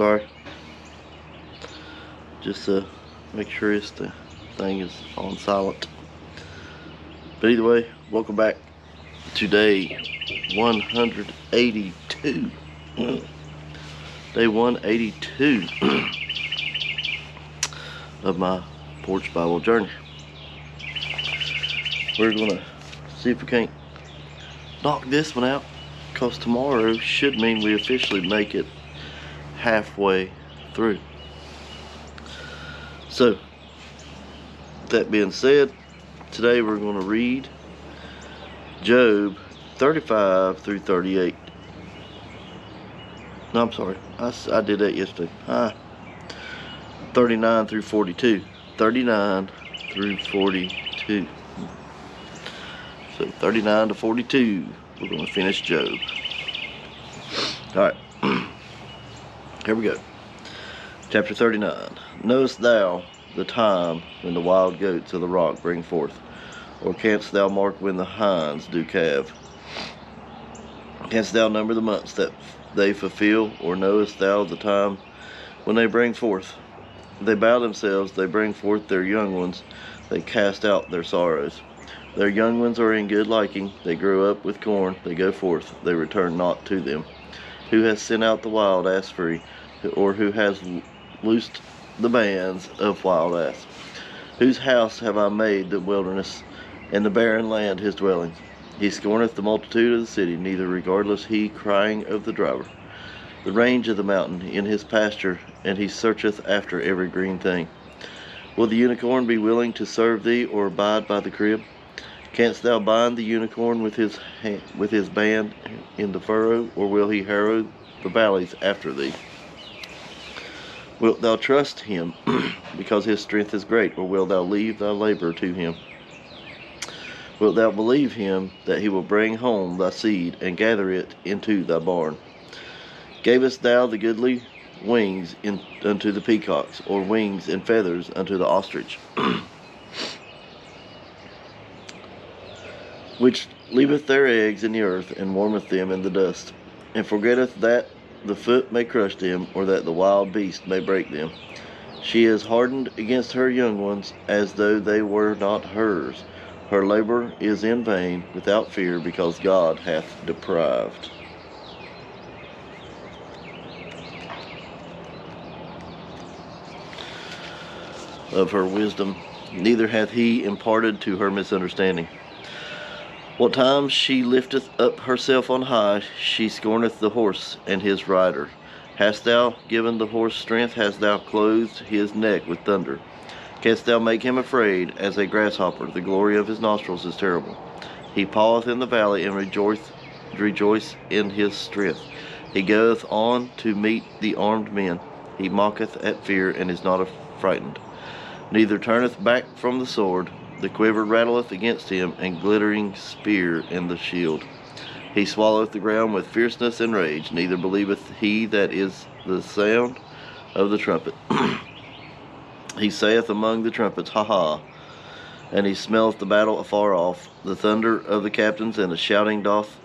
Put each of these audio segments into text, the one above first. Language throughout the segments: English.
Sorry. Just make sure the thing is on silent. But either way, welcome back to day 182. Day 182 of my Porch Bible journey. We're going to see if we can't knock this one out, because tomorrow should mean we officially make it halfway through. So, that being said, today we're going to read Job 35 through 38. No, I'm sorry. I did that yesterday. 39 through 42. 39 through 42. So 39 to 42, we're going to finish Job. Alright. Here we go. Chapter 39. Knowest thou the time when the wild goats of the rock bring forth? Or canst thou mark when the hinds do calve? Canst thou number the months that they fulfill? Or knowest thou the time when they bring forth? They bow themselves, they bring forth their young ones, they cast out their sorrows. Their young ones are in good liking, they grow up with corn, they go forth, they return not to them. Who has sent out the wild ass free, or who has loosed the bands of wild ass? Whose house have I made the wilderness, and the barren land his dwelling? He scorneth the multitude of the city, neither regardless he crying of the driver. The range of the mountain in his pasture, and he searcheth after every green thing. Will the unicorn be willing to serve thee, or abide by the crib? Canst thou bind the unicorn with his band in the furrow, or will he harrow the valleys after thee? Wilt thou trust him, because his strength is great, or wilt thou leave thy labor to him? Wilt thou believe him, that he will bring home thy seed, and gather it into thy barn? Gavest thou the goodly wings unto the peacocks, or wings and feathers unto the ostrich? Which leaveth their eggs in the earth, and warmeth them in the dust, and forgetteth that the foot may crush them, or that the wild beast may break them. She is hardened against her young ones, as though they were not hers. Her labor is in vain, without fear, because God hath deprived. Of her wisdom, neither hath he imparted to her misunderstanding. What time she lifteth up herself on high, she scorneth the horse and his rider. Hast thou given the horse strength? Hast thou clothed his neck with thunder? Canst thou make him afraid as a grasshopper? The glory of his nostrils is terrible. He paweth in the valley, and rejoice in his strength. He goeth on to meet the armed men. He mocketh at fear, and is not frightened. Neither turneth back from the sword. The quiver rattleth against him, and glittering spear in the shield. He swalloweth the ground with fierceness and rage, neither believeth he that is the sound of the trumpet. He saith among the trumpets, Ha ha! And he smelleth the battle afar off, the thunder of the captains, and the shouting. Doth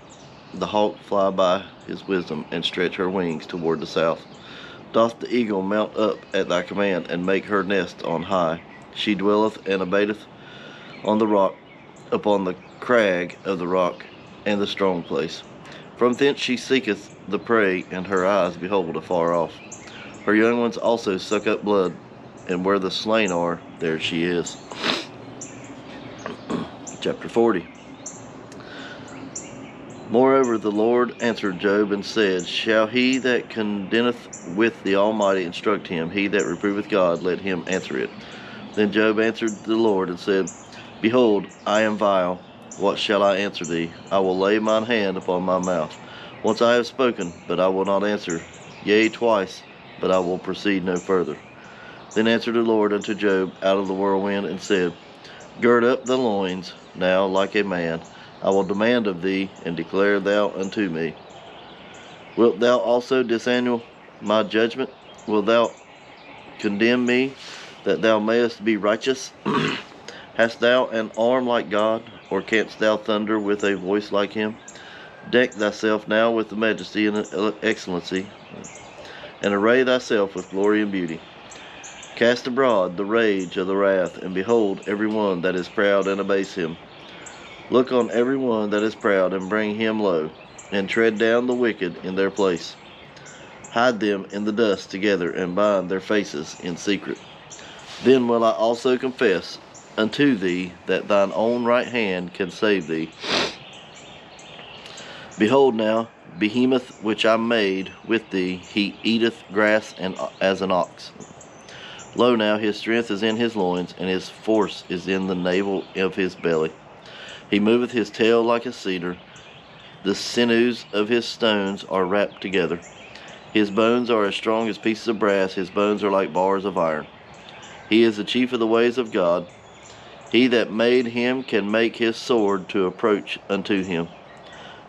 the hawk fly by his wisdom, and stretch her wings toward the south? Doth the eagle mount up at thy command, and make her nest on high? She dwelleth and abateth on the rock, upon the crag of the rock, and the strong place. From thence she seeketh the prey, and her eyes behold afar off. Her young ones also suck up blood, and where the slain are, there she is. Chapter 40. Moreover, the Lord answered Job and said, Shall he that contendeth with the Almighty instruct him? He that reproveth God, let him answer it. Then Job answered the Lord and said, Behold, I am vile. What shall I answer thee? I will lay mine hand upon my mouth. Once I have spoken, but I will not answer. Yea, twice, but I will proceed no further. Then answered the Lord unto Job out of the whirlwind, and said, Gird up the loins, now like a man. I will demand of thee, and declare thou unto me. Wilt thou also disannul my judgment? Wilt thou condemn me, that thou mayest be righteous? Hast thou an arm like God, or canst thou thunder with a voice like him? Deck thyself now with the majesty and excellency, and array thyself with glory and beauty. Cast abroad the rage of the wrath, and behold every one that is proud, and abase him. Look on every one that is proud, and bring him low, and tread down the wicked in their place. Hide them in the dust together, and bind their faces in secret. Then will I also confess unto thee that thine own right hand can save thee. Behold now, Behemoth which I made with thee, he eateth grass as an ox. Lo now, his strength is in his loins, and his force is in the navel of his belly. He moveth his tail like a cedar. The sinews of his stones are wrapped together. His bones are as strong as pieces of brass. His bones are like bars of iron. He is the chief of the ways of God. He that made him can make his sword to approach unto him.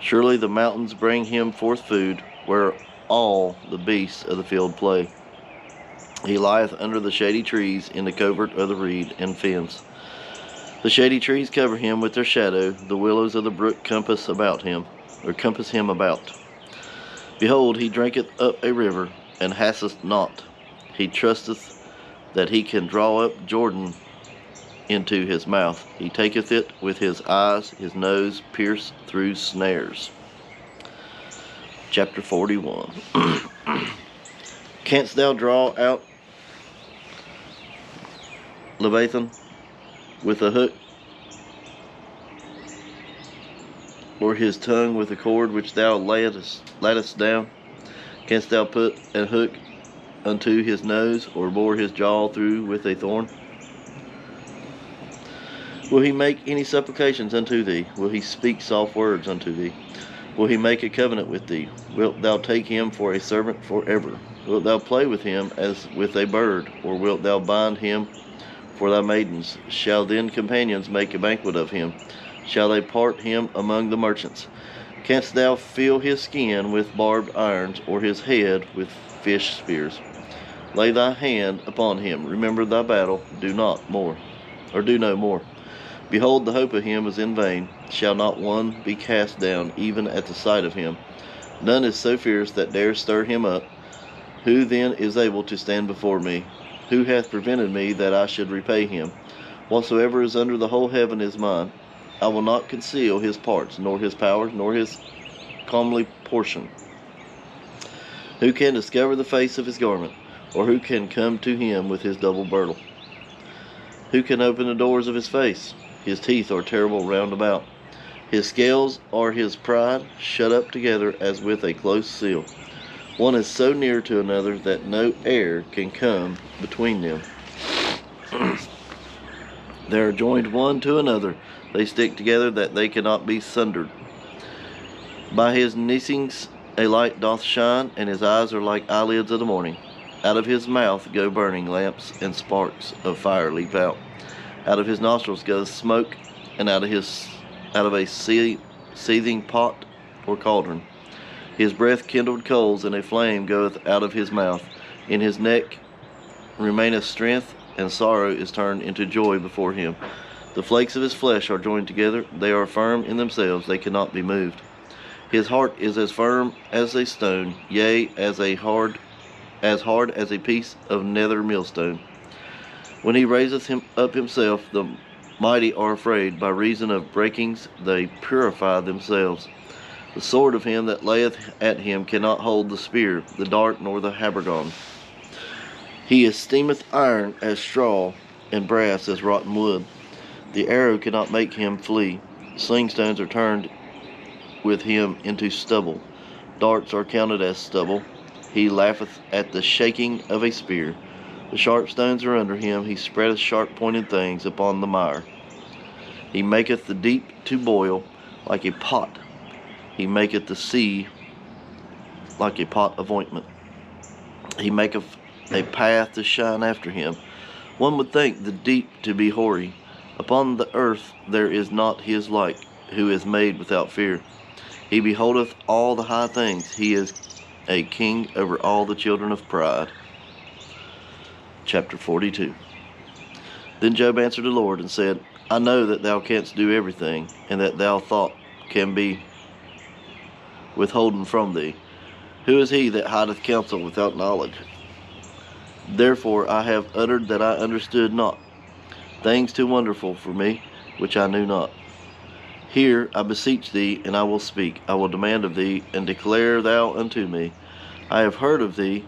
Surely the mountains bring him forth food, where all the beasts of the field play. He lieth under the shady trees in the covert of the reed and fens. The shady trees cover him with their shadow. The willows of the brook compass him about. Behold, he drinketh up a river, and hasteth not. He trusteth that he can draw up Jordan into his mouth. He taketh it with his eyes, his nose pierced through snares. Chapter 41. Canst thou draw out Leviathan with a hook, or his tongue with a cord which thou layest down? Canst thou put a hook unto his nose, or bore his jaw through with a thorn? Will he make any supplications unto thee? Will he speak soft words unto thee? Will he make a covenant with thee? Wilt thou take him for a servant forever? Wilt thou play with him as with a bird, or wilt thou bind him for thy maidens? Shall then companions make a banquet of him? Shall they part him among the merchants? Canst thou feel his skin with barbed irons, or his head with fish spears? Lay thy hand upon him. Remember thy battle. Do no more. Behold, the hope of him is in vain. Shall not one be cast down, even at the sight of him? None is so fierce that dares stir him up. Who then is able to stand before me? Who hath prevented me that I should repay him? Whatsoever is under the whole heaven is mine. I will not conceal his parts, nor his powers, nor his comely portion. Who can discover the face of his garment, or who can come to him with his double girdle? Who can open the doors of his face? His teeth are terrible round about. His scales are his pride, shut up together as with a close seal. One is so near to another that no air can come between them. They are joined one to another. They stick together that they cannot be sundered. By his neesings a light doth shine, and his eyes are like eyelids of the morning. Out of his mouth go burning lamps, and sparks of fire leap out. Out of his nostrils goes smoke, and out of a seething pot or cauldron. His breath kindled coals, and a flame goeth out of his mouth. In his neck remaineth strength, and sorrow is turned into joy before him. The flakes of his flesh are joined together. They are firm in themselves, they cannot be moved. His heart is as firm as a stone, yea, as hard as a piece of nether millstone. When he raiseth him up himself, the mighty are afraid. By reason of breakings they purify themselves. The sword of him that layeth at him cannot hold the spear, the dart, nor the habergeon. He esteemeth iron as straw, and brass as rotten wood. The arrow cannot make him flee. Slingstones are turned with him into stubble. Darts are counted as stubble. He laugheth at the shaking of a spear. The sharp stones are under him. He spreadeth sharp-pointed things upon the mire. He maketh the deep to boil like a pot. He maketh the sea like a pot of ointment. He maketh a path to shine after him. One would think the deep to be hoary. Upon the earth there is not his like, who is made without fear. He beholdeth all the high things. He is a king over all the children of pride. Chapter 42. Then Job answered the Lord and said, I know that thou canst do everything, and that thou thought can be withholden from thee. Who is he that hideth counsel without knowledge? Therefore I have uttered that I understood not, things too wonderful for me, which I knew not. Hear, I beseech thee, and I will speak. I will demand of thee, and declare thou unto me. I have heard of thee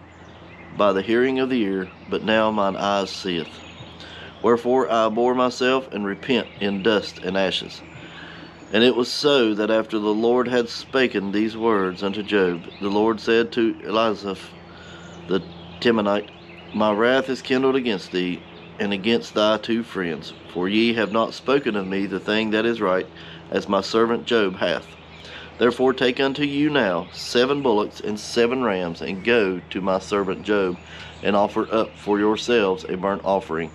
by the hearing of the ear, but now mine eyes seeth. Wherefore I abhor myself, and repent in dust and ashes. And it was so, that after the Lord had spoken these words unto Job, the Lord said to Elizaph the Temanite, My wrath is kindled against thee, and against thy 2 friends, for ye have not spoken of me the thing that is right, as my servant Job hath. Therefore take unto you now 7 bullocks and 7 rams, and go to my servant Job, and offer up for yourselves a burnt offering.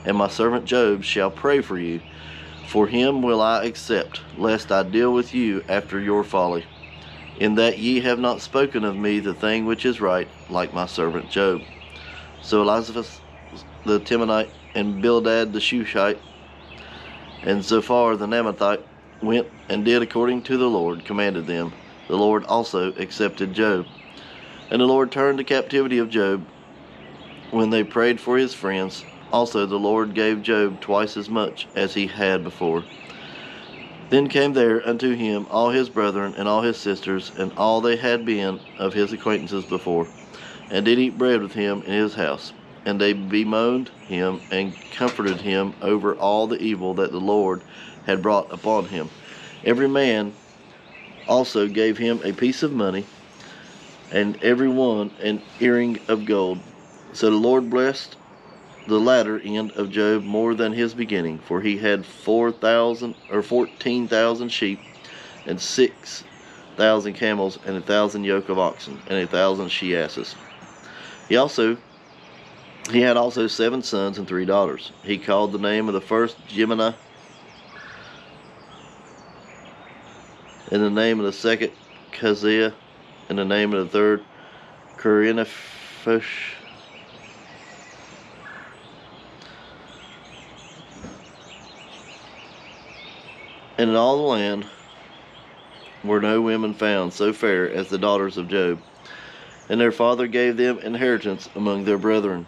And my servant Job shall pray for you. For him will I accept, lest I deal with you after your folly, in that ye have not spoken of me the thing which is right, like my servant Job. So Elizaph the Temanite, and Bildad the Shuhite, and Zophar the Naamathite went and did according to the Lord commanded them. The Lord also accepted Job. And the Lord turned the captivity of Job when they prayed for his friends. Also the Lord gave Job twice as much as he had before. Then came there unto him all his brethren and all his sisters, and all they had been of his acquaintances before, and did eat bread with him in his house. And they bemoaned him, and comforted him over all the evil that the Lord had brought upon him. Every man also gave him a piece of money, and every one an earring of gold. So the Lord blessed the latter end of Job more than his beginning, for he had 14,000 sheep, and 6,000 camels, and 1,000 yoke of oxen, and 1,000 she asses. He had also 7 sons and 3 daughters. He called the name of the first Jemina, and the name of the second Keziah, and the name of the third Kurinaphosh. And in all the land were no women found so fair as the daughters of Job, and their father gave them inheritance among their brethren.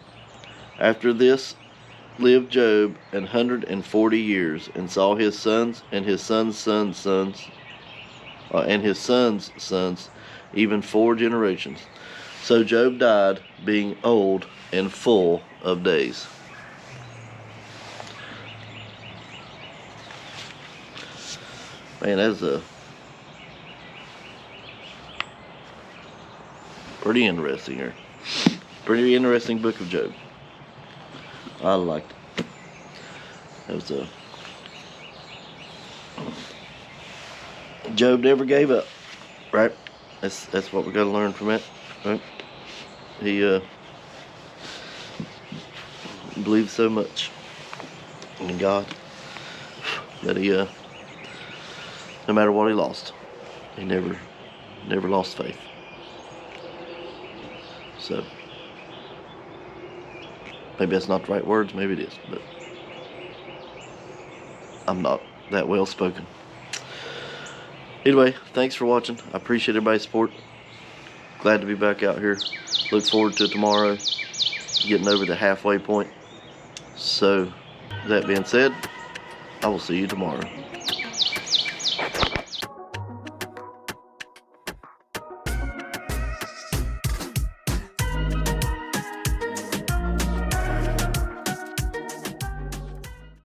After this lived Job 140 years, and saw his sons and his sons' sons, and his sons' sons, even 4 generations. So Job died, being old and full of days. Man, that's a pretty interesting here. Pretty interesting book of Job. I liked it. That was Job never gave up, right? That's what we got to learn from it, right? He believed so much in God that he no matter what he lost, he never lost faith. So maybe that's not the right words, maybe it is, but I'm not that well spoken. Anyway, thanks for watching. I appreciate everybody's support. Glad to be back out here. Look forward to tomorrow, getting over the halfway point. So, that being said, I will see you tomorrow.